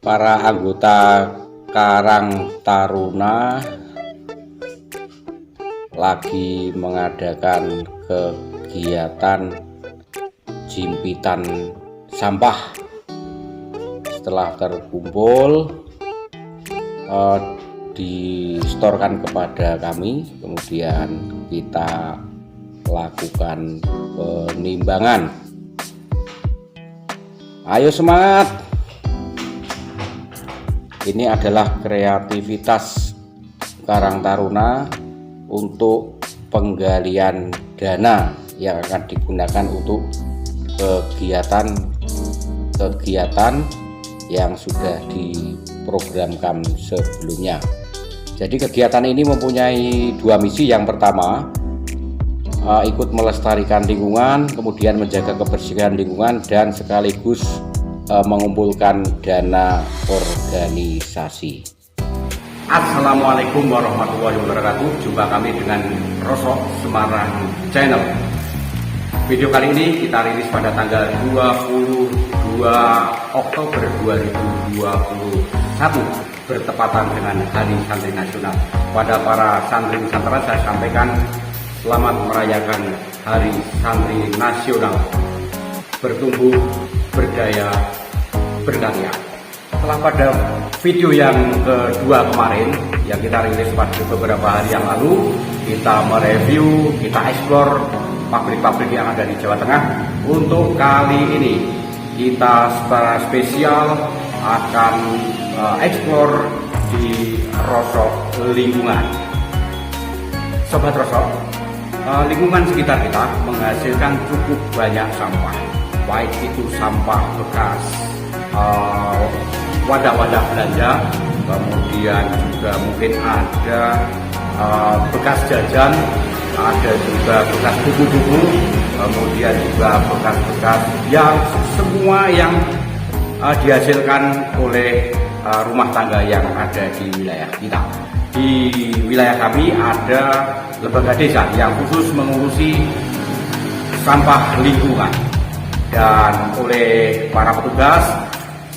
para anggota Karang Taruna lagi mengadakan kegiatan jimpitan sampah. Setelah terkumpul distorkan kepada kami, kemudian kita lakukan penimbangan. Ayo semangat. Ini adalah kreativitas Karang Taruna untuk penggalian dana yang akan digunakan untuk kegiatan yang sudah diprogramkan sebelumnya. Jadi kegiatan ini mempunyai dua misi. Yang pertama, ikut melestarikan lingkungan, kemudian menjaga kebersihan lingkungan, dan sekaligus mengumpulkan dana organisasi. Assalamualaikum warahmatullahi wabarakatuh. Jumpa kami dengan Rosok Semarang Channel. Video kali ini kita rilis pada tanggal 22 Oktober 2021, bertepatan dengan Hari Santri Nasional. Pada para santri Nusantara saya sampaikan selamat merayakan Hari Santri Nasional. Bertumbuh, berdaya, berkarya. Setelah pada video yang kedua kemarin yang kita rilis pada beberapa hari yang lalu, kita mereview, kita eksplor pabrik-pabrik yang ada di Jawa Tengah. Untuk kali ini kita secara spesial akan eksplor di Rosok lingkungan. Sobat Rosok, lingkungan sekitar kita menghasilkan cukup banyak sampah, baik itu sampah bekas wadah-wadah belanja, kemudian juga mungkin ada bekas jajan, ada juga bekas buku-buku, kemudian juga bekas-bekas yang semua yang dihasilkan oleh rumah tangga yang ada di wilayah kita. Di wilayah kami ada lembaga desa yang khusus mengurusi sampah lingkungan, dan oleh para petugas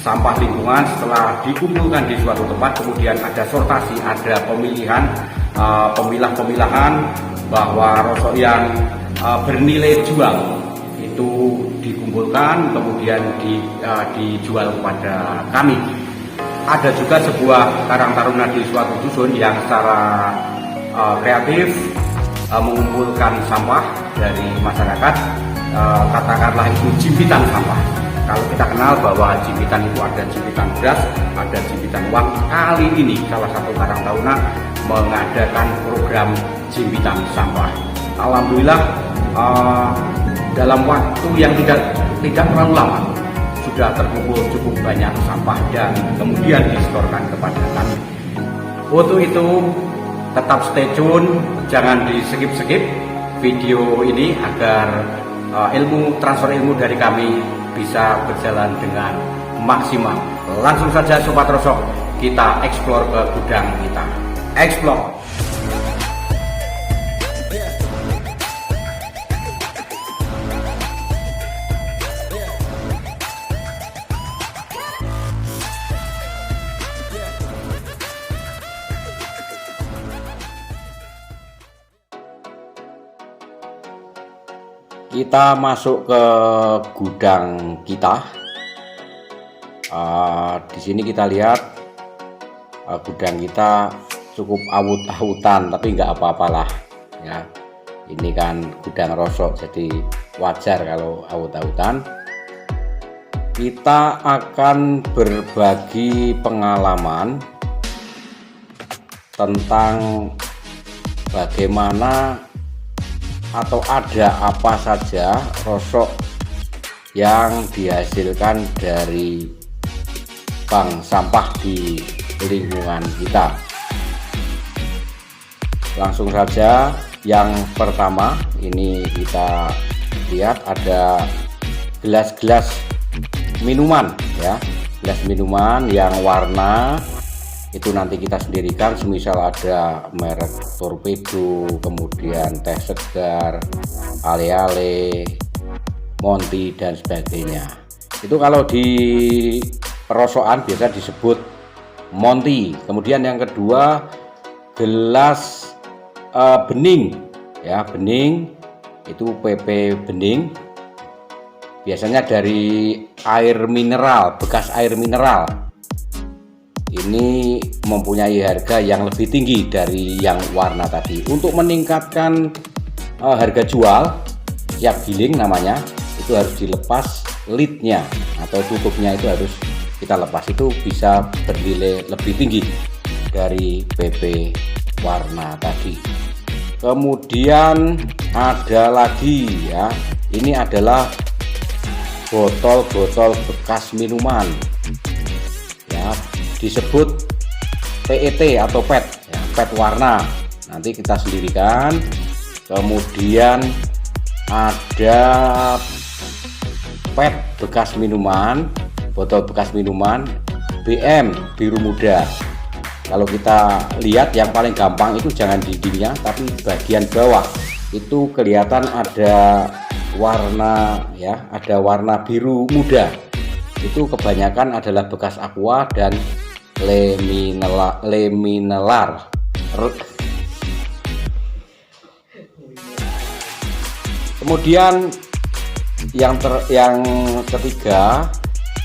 sampah lingkungan setelah dikumpulkan di suatu tempat, kemudian ada sortasi, ada pemilihan, pemilah-pemilahan bahwa rosok yang bernilai jual itu dikumpulkan kemudian dijual kepada kami. Ada juga sebuah Karang Taruna di suatu dusun yang secara kreatif mengumpulkan sampah dari masyarakat, katakanlah itu jimpitan sampah. Kalau kita kenal bahwa jimpitan itu ada jimpitan beras, ada jimpitan uang. Kali ini salah satu Karang Taruna mengadakan program jimpitan sampah. Alhamdulillah dalam waktu yang tidak terlalu lama sudah terkumpul cukup banyak sampah dan kemudian disetorkan kepada kami. Untuk itu tetap stay tune, jangan di skip video ini agar transfer ilmu dari kami bisa berjalan dengan maksimal. Langsung saja Sobat Rosok, kita eksplor ke gudang kita. Eksplor. Kita masuk ke gudang kita. Di sini kita lihat gudang kita cukup awut-awutan, tapi nggak apa-apalah ya. Ini kan gudang Rosok, jadi wajar kalau awut-awutan. Kita akan berbagi pengalaman tentang bagaimana atau ada apa saja rosok yang dihasilkan dari bank sampah di lingkungan kita. Langsung saja, yang pertama ini kita lihat ada gelas-gelas minuman ya, gelas minuman yang warna itu nanti kita sendirikan, semisal ada merek Torpedo, kemudian Teh Segar, Ale-ale, Monty dan sebagainya. Itu kalau di perosokan biasa disebut Monty. Kemudian yang kedua gelas bening ya, bening itu PP bening, biasanya dari air mineral, bekas air mineral. Ini mempunyai harga yang lebih tinggi dari yang warna tadi. Untuk meningkatkan harga jual, siap giling namanya, itu harus dilepas lidnya atau tutupnya, itu harus kita lepas, itu bisa bernilai lebih tinggi dari PP warna tadi. Kemudian ada lagi ya, ini adalah botol-botol bekas minuman ya, disebut PET atau PET ya, PET warna, nanti kita sendirikan. Kemudian ada PET bekas minuman, botol bekas minuman BM biru muda. Kalau kita lihat yang paling gampang itu jangan dindingnya, tapi bagian bawah itu kelihatan ada warna ya, ada warna biru muda. Itu kebanyakan adalah bekas aqua dan laminelar. Kemudian yang ketiga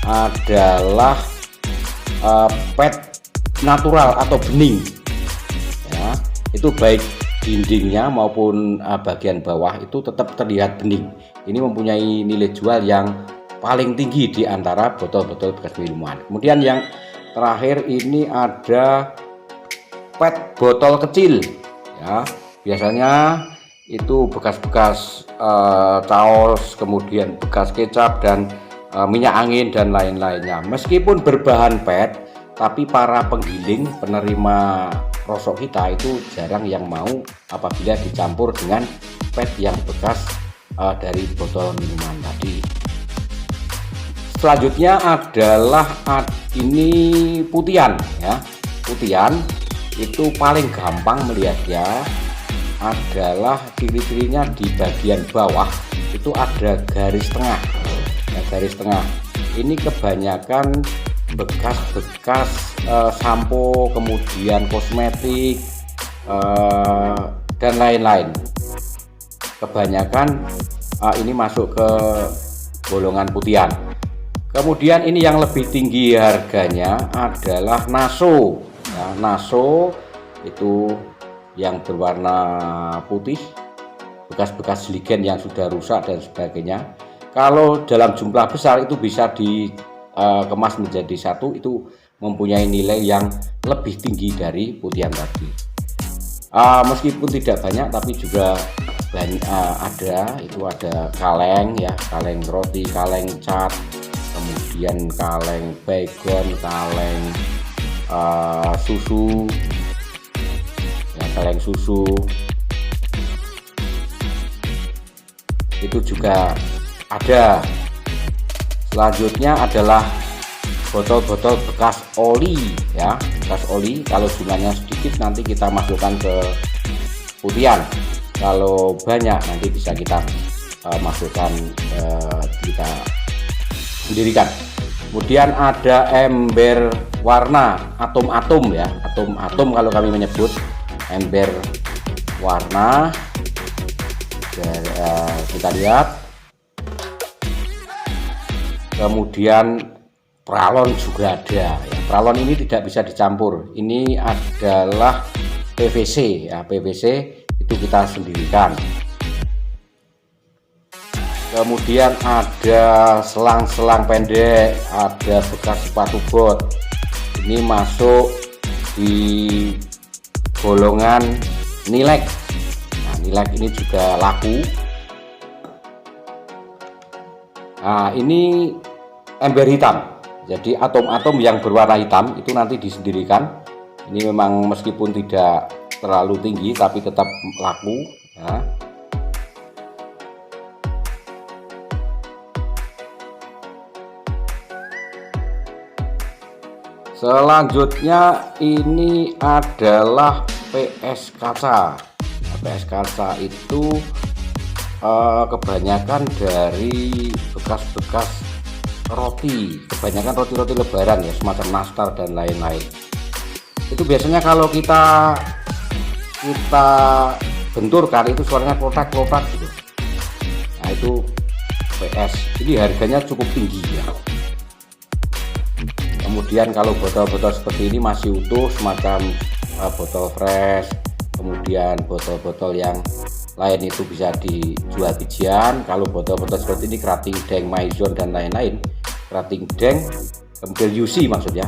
adalah PET natural atau bening ya, itu baik dindingnya maupun bagian bawah itu tetap terlihat bening. Ini mempunyai nilai jual yang paling tinggi di antara botol-botol bekas minuman. Kemudian yang terakhir ini ada PET botol kecil ya, biasanya itu bekas-bekas caos, kemudian bekas kecap dan minyak angin dan lain-lainnya. Meskipun berbahan PET, tapi para penggiling penerima rosok kita itu jarang yang mau apabila dicampur dengan PET yang bekas dari botol minuman tadi. Selanjutnya adalah ini putihan ya. Putihan itu paling gampang melihatnya adalah ciri-cirinya di bagian bawah itu ada garis tengah ya, garis tengah. Ini kebanyakan bekas-bekas sampo, kemudian kosmetik dan lain-lain. Kebanyakan ini masuk ke golongan putihan. Kemudian ini yang lebih tinggi harganya adalah naso ya, naso itu yang berwarna putih, bekas-bekas jeligen yang sudah rusak dan sebagainya. Kalau dalam jumlah besar itu bisa dikemas menjadi satu, itu mempunyai nilai yang lebih tinggi dari putihan tadi. Meskipun tidak banyak tapi juga banyak, ada kaleng ya, kaleng roti, kaleng cat, kemudian kaleng baygon, kaleng susu ya, kaleng susu itu juga ada. Selanjutnya adalah botol-botol bekas oli ya, bekas oli. Kalau jumlahnya sedikit nanti kita masukkan ke putihan, kalau banyak nanti bisa kita masukkan, kita sendirikan. Kemudian ada ember warna atom-atom ya, atom-atom kalau kami menyebut ember warna. Kita lihat. Kemudian pralon juga ada ya. Pralon ini tidak bisa dicampur, ini adalah PVC ya, PVC itu kita sendirikan. Kemudian ada selang-selang pendek, ada bekas sepatu bot, ini masuk di golongan nilek. Nah, nilek ini juga laku. Nah, ini ember hitam, jadi atom-atom yang berwarna hitam itu nanti disendirikan. Ini memang meskipun tidak terlalu tinggi tapi tetap laku ya. Selanjutnya ini adalah PS kaca. PS kaca itu kebanyakan dari bekas-bekas roti, kebanyakan roti-roti lebaran ya, semacam nastar dan lain-lain. Itu biasanya kalau kita benturkan itu suaranya klotak-klotak gitu. Nah itu PS, ini harganya cukup tinggi ya. Kemudian kalau botol-botol seperti ini masih utuh, semacam botol fresh, kemudian botol-botol yang lain itu bisa dijual bijian. Kalau botol-botol seperti ini kerating deng, maison dan lain-lain, kerating deng, kemudian UC maksudnya.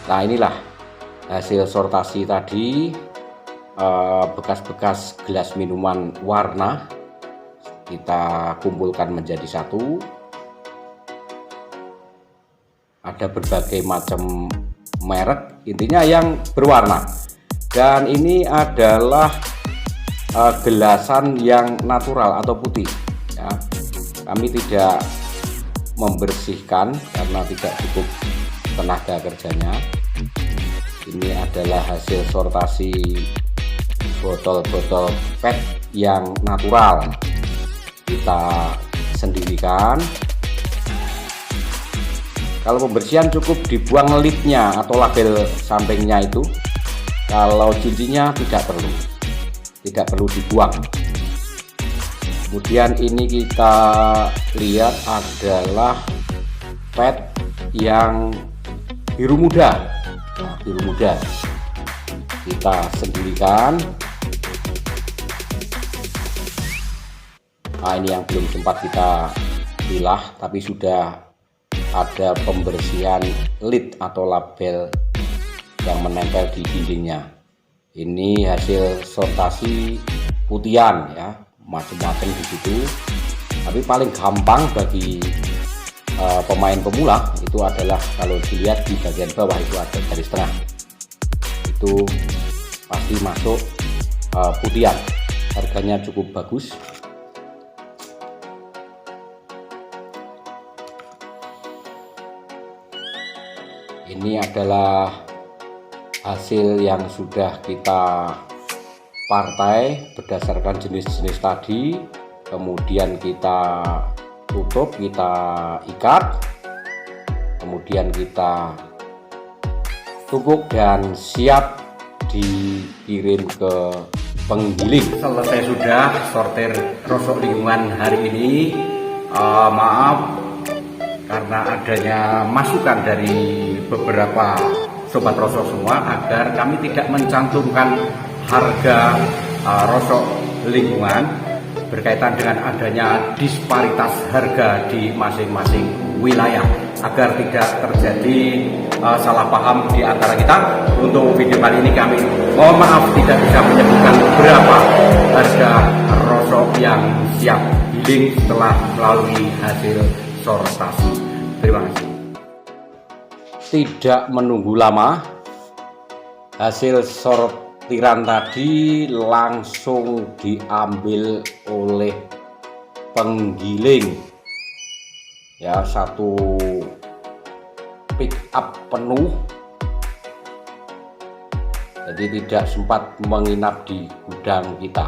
Nah inilah hasil sortasi tadi, bekas-bekas gelas minuman warna kita kumpulkan menjadi satu. Ada berbagai macam merek, intinya yang berwarna. Dan ini adalah gelasan yang natural atau putih ya. Kami tidak membersihkan karena tidak cukup tenaga kerjanya. Ini adalah hasil sortasi botol-botol PET yang natural, kita sendirikan. Kalau pembersihan cukup dibuang lidnya atau label sampingnya itu. Kalau cincinnya tidak perlu dibuang. Kemudian ini kita lihat adalah PET yang biru muda. Nah, biru muda kita sendirikan. Nah, ini yang belum sempat kita pilah, tapi sudah ada pembersihan lid atau label yang menempel di dindingnya. Ini hasil sortasi putihan ya, macam-macam di situ. Tapi paling gampang bagi pemain pemula itu adalah kalau dilihat di bagian bawah itu ada garis tengah. Itu pasti masuk putihan. Harganya cukup bagus. Ini adalah hasil yang sudah kita partai berdasarkan jenis-jenis tadi, kemudian kita tutup, kita ikat, kemudian kita tumbuk dan siap dikirim ke penggiling. Selesai sudah sortir rosok lingkungan hari ini. Maaf karena adanya masukan dari beberapa sobat rosok semua agar kami tidak mencantumkan harga rosok lingkungan berkaitan dengan adanya disparitas harga di masing-masing wilayah, agar tidak terjadi salah paham di antara kita. Untuk video kali ini kami mohon maaf tidak bisa menyebutkan berapa harga rosok yang siap giling setelah melalui hasil sortasi. Terima kasih. Tidak menunggu lama, hasil sortiran tadi langsung diambil oleh penggiling ya, satu pick up penuh, jadi tidak sempat menginap di gudang kita.